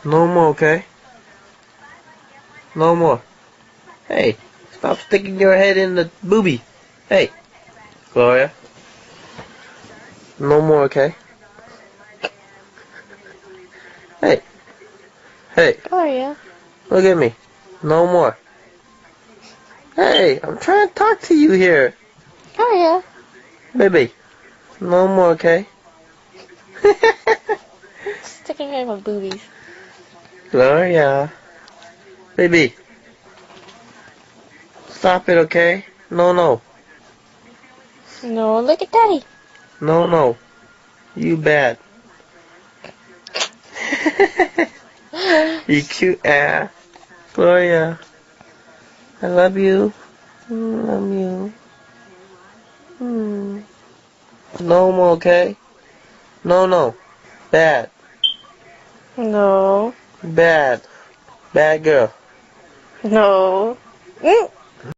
No more, okay? No more. Hey, stop sticking your head in the booby. Hey, Gloria. No more, okay? Hey, hey, Gloria. look at me. No more. Hey, I'm trying to talk to you here. Gloria. Baby, no more, okay? Sticking her in my boobies. Gloria. Baby, stop it, okay? No, no. No, look at Daddy. No, no. You bad. You cute ass. Gloria. I love you. Love you. No more, okay? No, no. Bad. No. Bad. Bad girl. No.